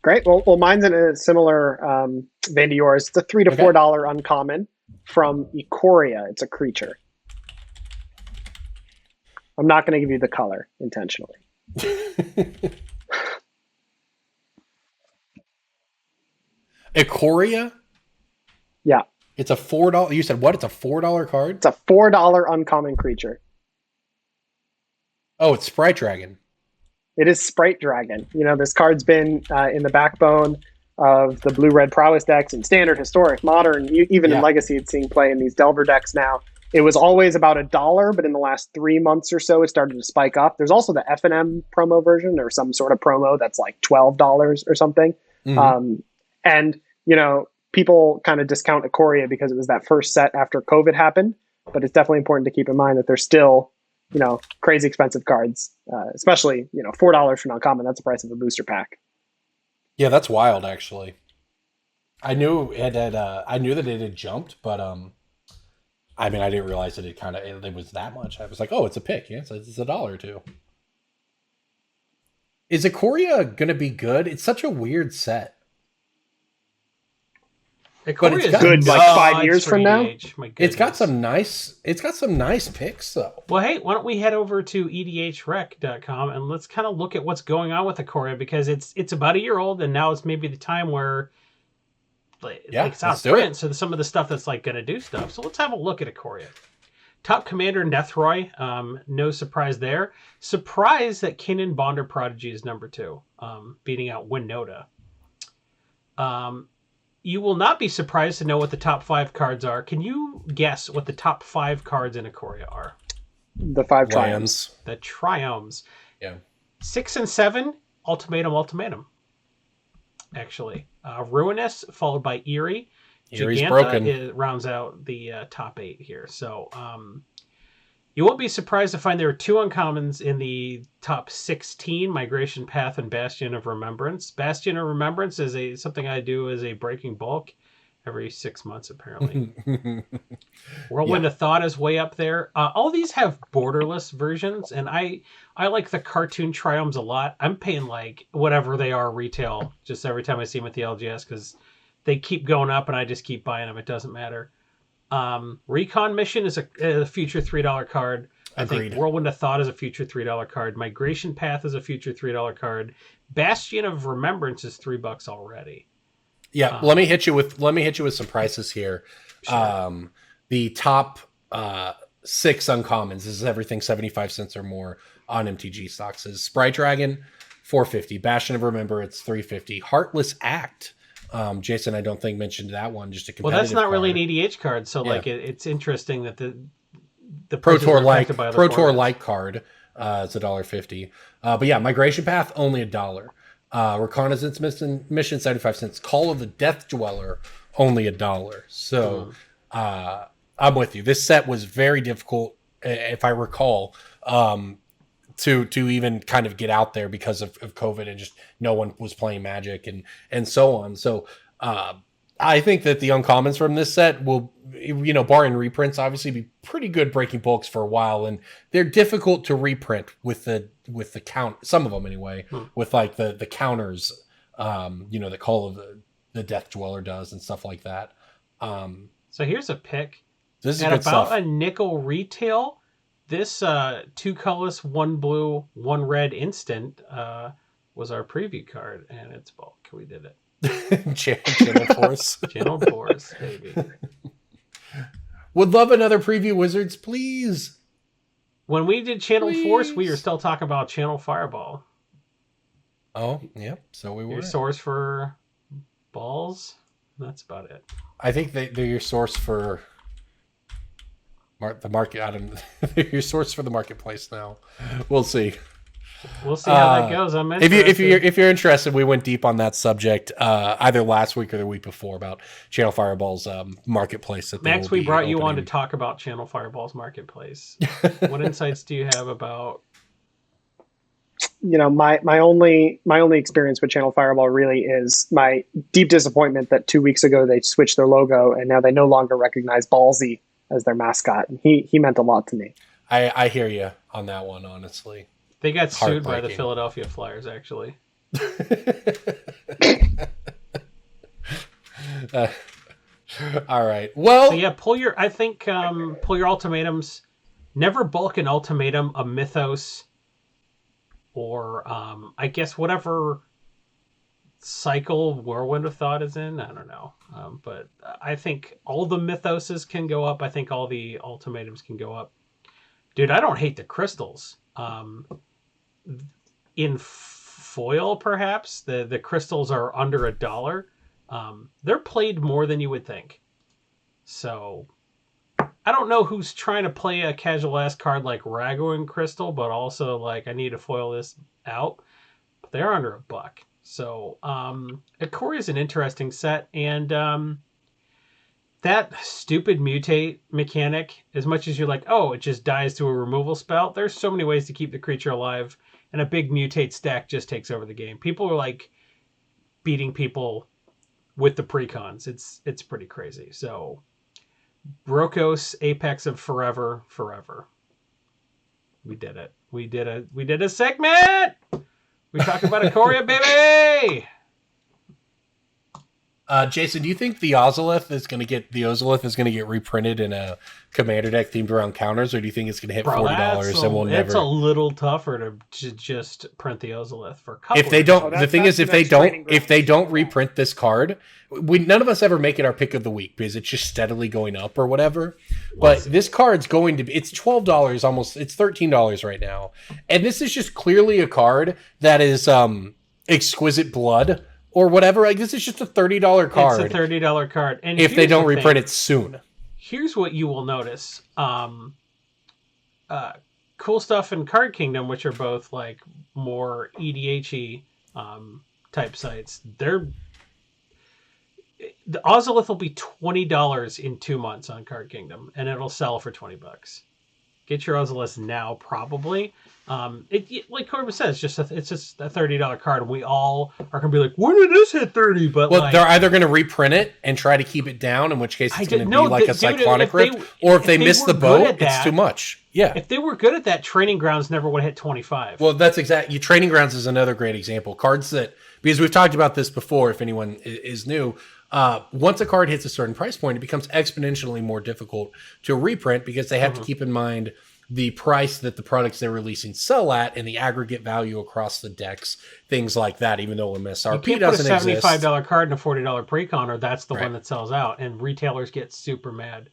Great. Well, mine's in a similar vein to yours. It's a $3 to Okay. $4 uncommon from Ikoria. It's a creature. I'm not going to give you the color intentionally. Ikoria? Yeah, It's a $4. You said what? It's a $4 card? it's a $4 uncommon creature. Oh, it's Sprite Dragon. It is Sprite Dragon. You know, this card's been in the backbone of the blue-red prowess decks in standard, historic, modern, even Yeah. in Legacy. It's seeing play in these Delver decks now. It was always about $1, but in the last 3 months or so, it started to spike up. There's also the F&M promo version, or some sort of promo that's like $12 or something. Mhm. And, you know, people kind of discount Ikoria because it was that first set after COVID happened, but it's definitely important to keep in mind that there's still, you know, crazy expensive cards, especially, you know, $4 for non-common. That's the price of a booster pack. Yeah, that's wild, actually. I knew it had. I knew that it had jumped, but I mean, I didn't realize that it was that much. I was like, oh, it's a pick. Yeah, it's $1 or $2. Is Ikoria gonna be good? It's such a weird set. Ikoria's got- Good, like, nuts 5 years for from now? EDH. My It's got goodness. some nice picks though. Well, hey, why don't we head over to edhrec.com and let's kind of look at what's going on with Ikoria, because it's about a year old, and now it's maybe the time where Yeah, it's out let's of do it. print, so some of the stuff that's like going to do stuff. So let's have a look at Ikoria. Top Commander Nethroy, no surprise there. Surprise that Kinnan Bonder Prodigy is number 2, beating out Winota. You will not be surprised to know what the top 5 cards are. Can you guess what the top 5 cards in Ikoria are? The 5 triumphs. Lands. The Triomes. Yeah. 6 and 7, Ultimatum. Actually. Ruinous, followed by Eerie. Eerie's Giganta broken. rounds out the top 8 here. So, You won't be surprised to find there are 2 uncommons in the top 16, Migration Path and Bastion of Remembrance. Bastion of Remembrance is something I do as a breaking bulk every 6 months, apparently. Whirlwind of Thought is way up there. All these have borderless versions, and I like the cartoon triomes a lot. I'm paying like whatever they are retail just every time I see them at the LGS because they keep going up, and I just keep buying them. It doesn't matter. Recon Mission is a future $3 card. I think Whirlwind of Thought is a future $3 card. Migration Path is a future $3 card. Bastion of Remembrance is $3 already. Yeah, let me hit you with some prices here. Sure. The top 6 uncommons, this is everything 75 cents or more on MTG stocks, is Sprite Dragon, $4.50. Bastion of Remembrance, $3.50. Heartless Act. Jason, I don't think mentioned that one. Just a competitive Well, that's not really card. an EDH card, so like it's interesting that the Pro Tour like card is $1.50. But yeah, Migration Path only $1. Reconnaissance mission 75 cents. Call of the Death Dweller only $1. So I'm with you. This set was very difficult, if I recall, to even kind of get out there because of COVID and just no one was playing Magic and so on. So I think that the uncommons from this set will, barring reprints, obviously be pretty good breaking bulks for a while, and they're difficult to reprint with the count. Some of them anyway, with like the counters, the Call of the Death Dweller does and stuff like that. So here's a pick. This is at good about stuff. a nickel retail. This 2 colorless, 1 blue, 1 red instant was our preview card, and it's bulk. We did it. Channel Force. Channel Force, baby. Would love another preview, Wizards, please. When we did Channel Force, we were still talking about Channel Fireball. Oh, yeah. So we were. Your source for balls? That's about it. I think they're your source for the market. I don't. They're your source for the marketplace now. We'll see. We'll see how that goes. I'm interested. If you're interested, we went deep on that subject either last week or the week before about Channel Fireball's marketplace. That Max, we brought you on to talk about Channel Fireball's marketplace. What insights do you have about? My only experience with Channel Fireball really is my deep disappointment that 2 weeks ago they switched their logo and now they no longer recognize Ballsy as their mascot. And he meant a lot to me. I hear you on that one, honestly. They got sued by the Philadelphia Flyers, actually. All right. Well, so yeah, pull your ultimatums. Never bulk an ultimatum, a mythos, or I guess whatever cycle Whirlwind of Thought is in. I don't know, but I think all the mythoses can go up. I think all the ultimatums can go up. Dude, I don't hate the crystals. In foil, perhaps the crystals are under $1. They're played more than you would think. So I don't know who's trying to play a casual ass card like Ragu and Crystal, but also like I need to foil this out. But they're under $1. So Ikoria is an interesting set, and that stupid mutate mechanic, as much as you're like, oh, it just dies to a removal spell, there's so many ways to keep the creature alive, and a big mutate stack just takes over the game. People are like beating people with the precons. It's pretty crazy. So Brokos, Apex of Forever. We did it. We did a segment! We talked about Ikoria, baby! Jason, do you think the Ozolith is going to get reprinted in a commander deck themed around counters, or do you think it's going to hit $40 and we'll never? It's a little tougher to just print the Ozolith for a couple. If they don't, the thing is, if they don't reprint this card, none of us ever make it our pick of the week because it's just steadily going up or whatever. But this card's going to be, it's $12 almost, it's $13 right now, and this is just clearly a card that is Exquisite Blood. Or whatever, like this is just a $30 card. It's a $30 card, and if they don't reprint it soon. Here's what you will notice: Cool Stuff and Card Kingdom, which are both like more EDH-y type sites. The Ozolith will be $20 in 2 months on Card Kingdom, and it'll sell for $20. Get your Ozolus now, probably. Like Corbin says, it's just a $30 card. And we all are going to be like, when did this hit 30? But well, they're either going to reprint it and try to keep it down, in which case it's going to be like a Cyclonic Rift, or if they miss the boat, it's too much. Yeah. If they were good at that, Training Grounds never would have hit 25. Well, that's exactly. Training Grounds is another great example. Cards that, because we've talked about this before, if anyone is new, once a card hits a certain price point, it becomes exponentially more difficult to reprint because they have to keep in mind the price that the products they're releasing sell at and the aggregate value across the decks, things like that, even though MSRP doesn't exist. You can't put a $75 card in a $40 pre-con, or that's the one that sells out, and retailers get super mad.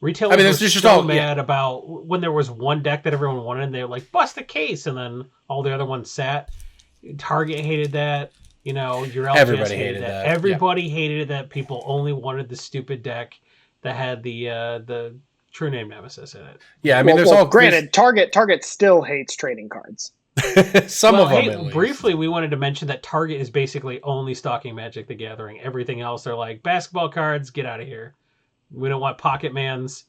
Retailers were so mad about when there was one deck that everyone wanted, and they were like, bust the case, and then all the other ones sat. Target hated that. You know, your LGS hated that. Everybody hated that. People only wanted the stupid deck that had the True Name Nemesis in it. Yeah, I mean, there's all... Granted, Target still hates trading cards. Some of them, at least. Briefly, we wanted to mention that Target is basically only stocking Magic the Gathering. Everything else, they're like, basketball cards, get out of here. We don't want Pocket Mans.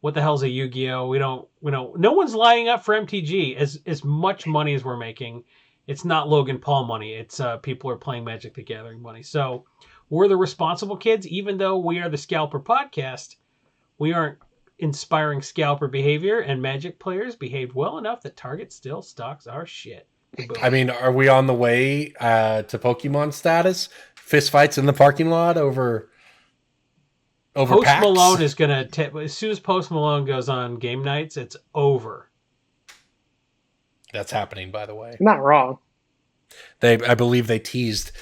What the hell's a Yu-Gi-Oh? We don't. No one's lining up for MTG. As much money as we're making, it's not Logan Paul money. It's people are playing Magic the Gathering money. So we're the responsible kids. Even though we are the Scalper podcast, we aren't inspiring scalper behavior, and Magic players behaved well enough that Target still stocks our shit. I mean, are we on the way to Pokemon status? Fist fights in the parking lot over Post packs? Malone is gonna as soon as Post Malone goes on game nights, it's over. That's happening, by the way. Not wrong. I believe they teased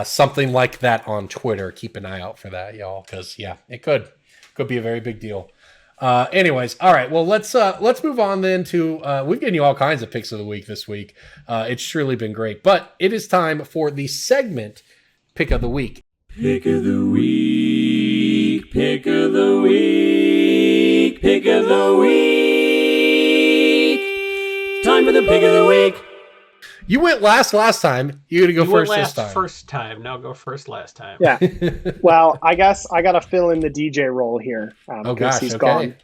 something like that on Twitter. Keep an eye out for that, y'all, because it could be a very big deal. Anyways, all right. Well, let's move on then to we've given you all kinds of picks of the week this week. It's truly been great, but it is time for the segment Pick of the Week. Pick of the week, pick of the week, pick of the week. Time for the pick of the week. You went last time. You're gonna go first this time. First time. Now go first last time. Yeah. Well, I guess I got to fill in the DJ role here because he's gone.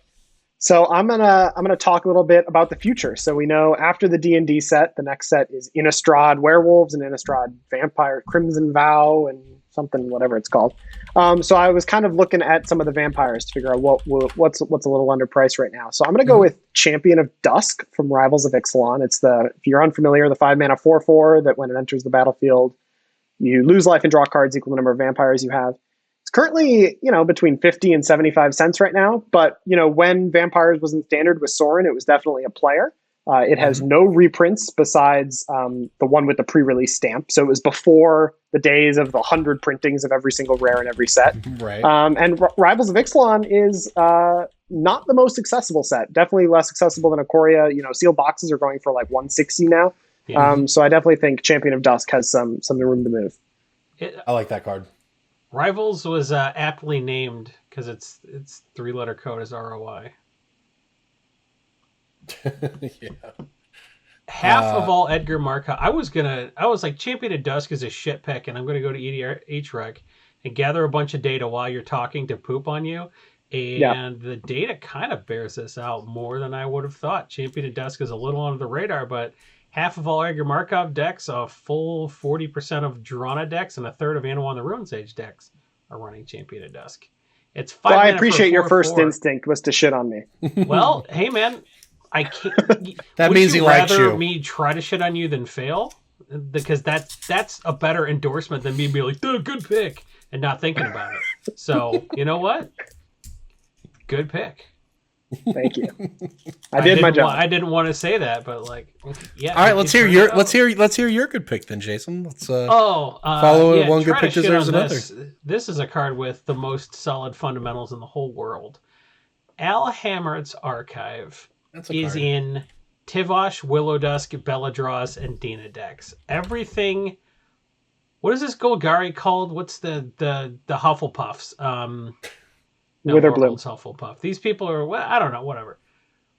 So I'm gonna talk a little bit about the future. So we know after the D&D set, the next set is Innistrad Werewolves and Innistrad Vampire, Crimson Vow, and something whatever it's called. So I was kind of looking at some of the vampires to figure out what's a little underpriced right now. So I'm going to go with Champion of Dusk from Rivals of Ixalan. It's if you're unfamiliar, the 5-mana 4/4 that when it enters the battlefield, you lose life and draw cards equal to the number of vampires you have. It's currently, between 50 and 75 cents right now. But, when Vampires was in standard with Sorin, it was definitely a player. It has no reprints besides the one with the pre-release stamp. So it was before the days of the 100 printings of every single rare in every set. Right. And Rivals of Ixalan is not the most accessible set. Definitely less accessible than Ikoria. Sealed boxes are going for like 160 now. Yeah. So I definitely think Champion of Dusk has some room to move. I like that card. Rivals was aptly named because its 3-letter code is ROI. Yeah. Half of all Edgar Markov. I was like, Champion of Dusk is a shit pick, and I'm gonna go to EDHREC and gather a bunch of data while you're talking to poop on you. And the data kind of bears this out more than I would have thought. Champion of Dusk is a little under the radar, but half of all Edgar Markov decks, a full 40% of Drana decks, and a third of Anawan the Ruin Sage decks are running Champion of Dusk. It's 5 Well, I appreciate your first instinct was to shit on me. Well, hey man, I can't. That means he likes you. Would you rather me try to shit on you than fail? Because that's a better endorsement than me being like, "Dude, good pick," and not thinking about it. So you know what? Good pick. Thank you. I did my job. I didn't want to say that, but yeah. All right, let's hear your good pick then, Jason. Let's follow one good pick deserves another. This is a card with the most solid fundamentals in the whole world. Al Hammert's Archive is in Tivosh, Willow Dusk, Belladraws, and Dina decks. Everything. What is this Golgari called? What's the Hufflepuffs? Witherbloom. Hufflepuff. These people are, I don't know, whatever.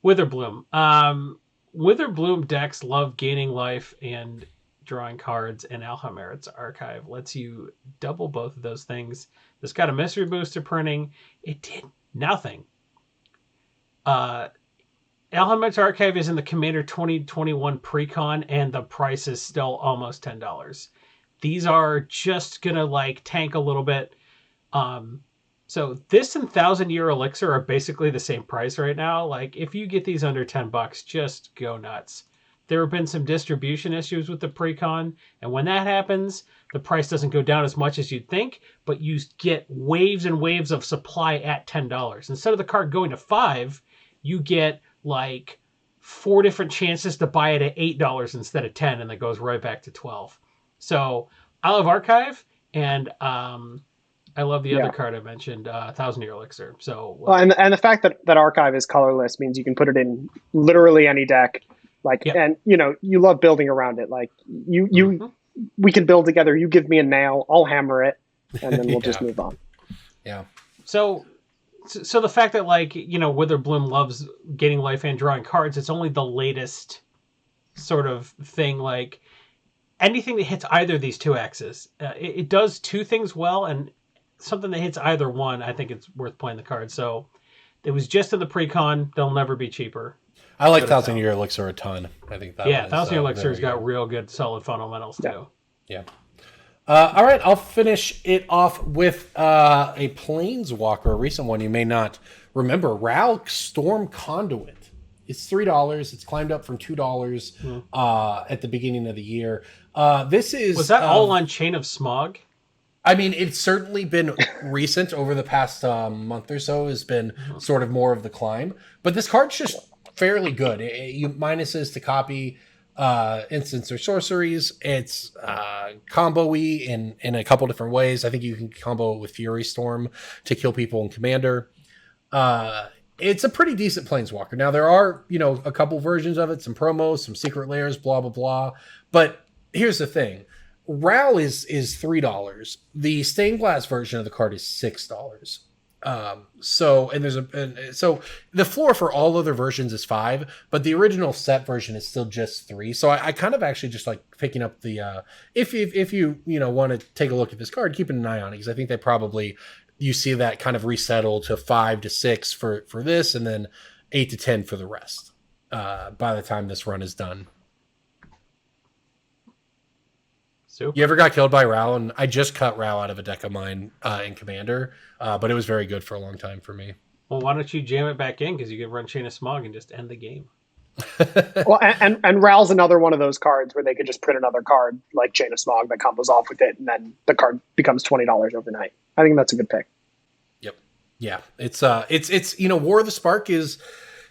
Witherbloom. Witherbloom decks love gaining life and drawing cards, and Alhamerit's Archive lets you double both of those things. This got a mystery booster printing. It did nothing. Al Elemental Archive is in the Commander 2021 Precon, and the price is still almost $10. These are just gonna like tank a little bit. So this and 1,000-Year Elixir are basically the same price right now. Like, if you get these under $10, just go nuts. There have been some distribution issues with the Precon, and when that happens, the price doesn't go down as much as you'd think, but you get waves and waves of supply at $10. Instead of the card going to $5, you get like 4 different chances to buy it at $8 instead of $10, and it goes right back to $12. So I love Archive, and I love the other card I mentioned, 1,000-Year Elixir. So well, and the fact that Archive is colorless means you can put it in literally any deck. Like, and you love building around it. Like we can build together. You give me a nail, I'll hammer it, and then we'll just move on. Yeah. So the fact that Witherbloom loves gaining life and drawing cards, it's only the latest sort of thing. Like anything that hits either of these two axes, it does two things well, and something that hits either one, I think it's worth playing the card. So it was just in the Precon. They'll never be cheaper. I like 1,000-Year Elixir a ton. I think that 1,000-Year Elixir's got real good, solid fundamentals too. Yeah. All right, I'll finish it off with a Planeswalker, a recent one you may not remember. Ralk Storm Conduit. It's $3. It's climbed up from $2 at the beginning of the year. Was that all on Chain of Smog? I mean, it's certainly been recent over the past month or so has been sort of more of the climb. But this card's just fairly good. You minuses to copy instants or sorceries. It's combo-y in a couple different ways. I think you can combo it with Fury Storm to kill people in Commander. It's a pretty decent Planeswalker. Now, there are, a couple versions of it, some promos, some secret layers, blah, blah, blah. But here's the thing. RAL is $3. The stained glass version of the card is $6. So the floor for all other versions is $5, but the original set version is still just $3. So I kind of actually just like picking up the if you want to take a look at this card, keeping an eye on it, because I think they probably you see that kind of resettle to 5 to 6 for this, and then 8 to 10 for the rest by the time this run is done. Super. You ever got killed by Rao? And I just cut Rao out of a deck of mine in Commander, but it was very good for a long time for me. Well, why don't you jam it back in? Because you could run Chain of Smog and just end the game. Well, and Ral's another one of those cards where they could just print another card like Chain of Smog that combos off with it, and then the card becomes $20 overnight. I think that's a good pick. Yep. Yeah. It's War of the Spark is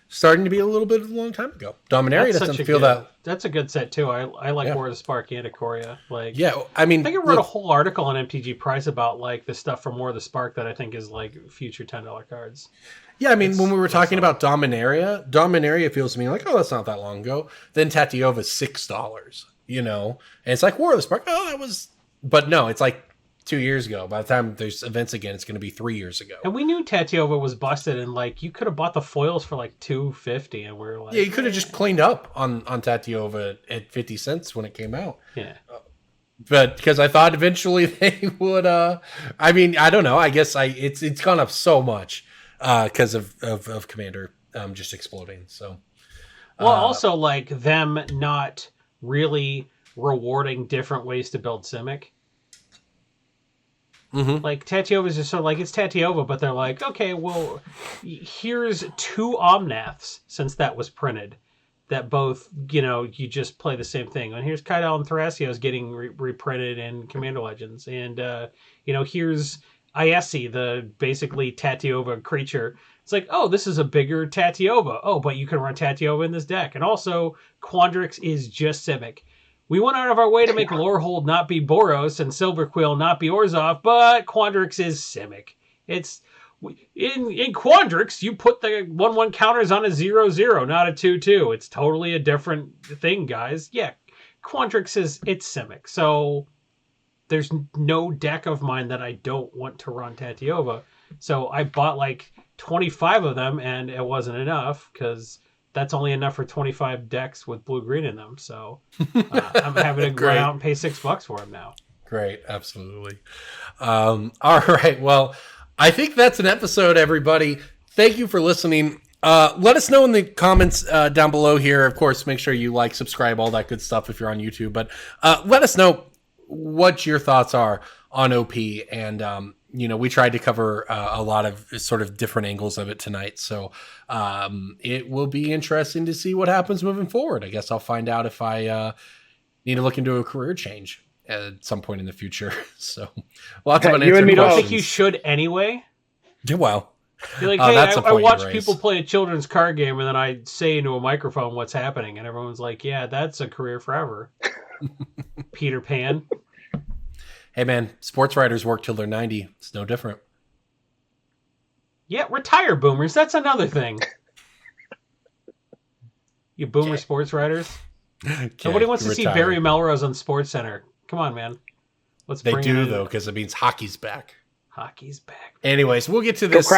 starting to be a little bit of a long time ago. Dominaria doesn't feel that. That's a good set too. I like War of the Spark and Ikoria. I think I wrote a whole article on MTG Price about like the stuff from War of the Spark that I think is like future $10 cards. Yeah, I mean, when we were talking about Dominaria feels to me like, oh, that's not that long ago. Then Tatiova's $6, and it's like War of the Spark. Oh, that was, but no, it's like 2 years ago. By the time there's events again, it's going to be 3 years ago. And we knew Tatiova was busted, and like you could have bought the foils for like $2.50, and we were like, yeah, you could have just cleaned up on Tatiova at 50 cents when it came out. Yeah. But because I thought eventually they would, I mean, I don't know. I guess it's gone up so much because of Commander just exploding. So, well, also like them not really rewarding different ways to build Simic. Mm-hmm. Like Tatiova is just sort of like it's Tatiova, but they're like, okay, well, here's 2 Omnaths since that was printed. That both, you just play the same thing. And here's Kydal and Thrasios getting reprinted in Commander Legends. And, here's Iesi, the basically Tatiova creature. It's like, oh, this is a bigger Tatiova. Oh, but you can run Tatiova in this deck. And also, Quandrix is just Simic. We went out of our way to make Lorehold not be Boros and Silverquill not be Orzhov, but Quandrix is Simic. It's... In Quandrix, you put the 1/1 counters on a 0/0, not a 2/2. It's totally a different thing, guys. Yeah, Quandrix it's Simic. So there's no deck of mine that I don't want to run Tatiova. So I bought like 25 of them, and it wasn't enough because that's only enough for 25 decks with blue-green in them. So I'm having to go out and pay $6 for them now. Great, absolutely. All right, well, I think that's an episode, everybody. Thank you for listening. Let us know in the comments down below here. Of course, make sure you like, subscribe, all that good stuff if you're on YouTube. But let us know what your thoughts are on OP. And, we tried to cover a lot of sort of different angles of it tonight. So it will be interesting to see what happens moving forward. I guess I'll find out if I need to look into a career change at some point in the future. So lots of unanswered questions. You don't think you should anyway? Yeah, well. You're like, hey, I watch people play a children's card game, and then I say into a microphone what's happening, and everyone's like, yeah, that's a career forever. Peter Pan. Hey, man, sports writers work till they're 90. It's no different. Yeah, retire boomers. That's another thing. You boomer sports writers. Nobody wants to see Barry Melrose on Sports Center. Come on, man. They do, though, because it means hockey's back. Hockey's back. Anyways, we'll get to this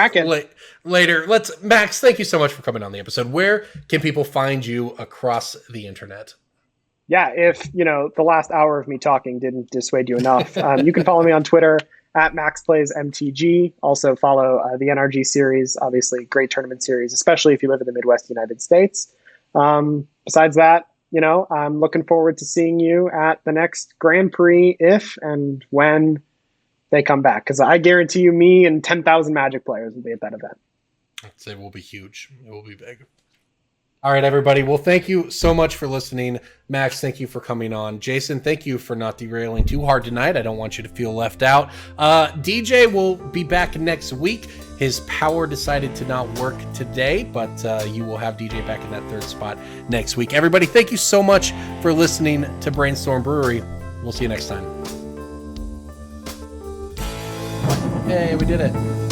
later. Max, thank you so much for coming on the episode. Where can people find you across the internet? Yeah, if the last hour of me talking didn't dissuade you enough, you can follow me on Twitter at MaxPlaysMTG. Also follow the NRG series, obviously great tournament series, especially if you live in the Midwest United States. Besides that, I'm looking forward to seeing you at the next Grand Prix if and when they come back, because I guarantee you me and 10,000 Magic players will be at that event. It will be huge. It will be big. All right, everybody. Well, thank you so much for listening. Max, thank you for coming on. Jason, thank you for not derailing too hard tonight. I don't want you to feel left out. DJ will be back next week. His power decided to not work today, but you will have DJ back in that third spot next week. Everybody, thank you so much for listening to Brainstorm Brewery. We'll see you next time. Hey, we did it.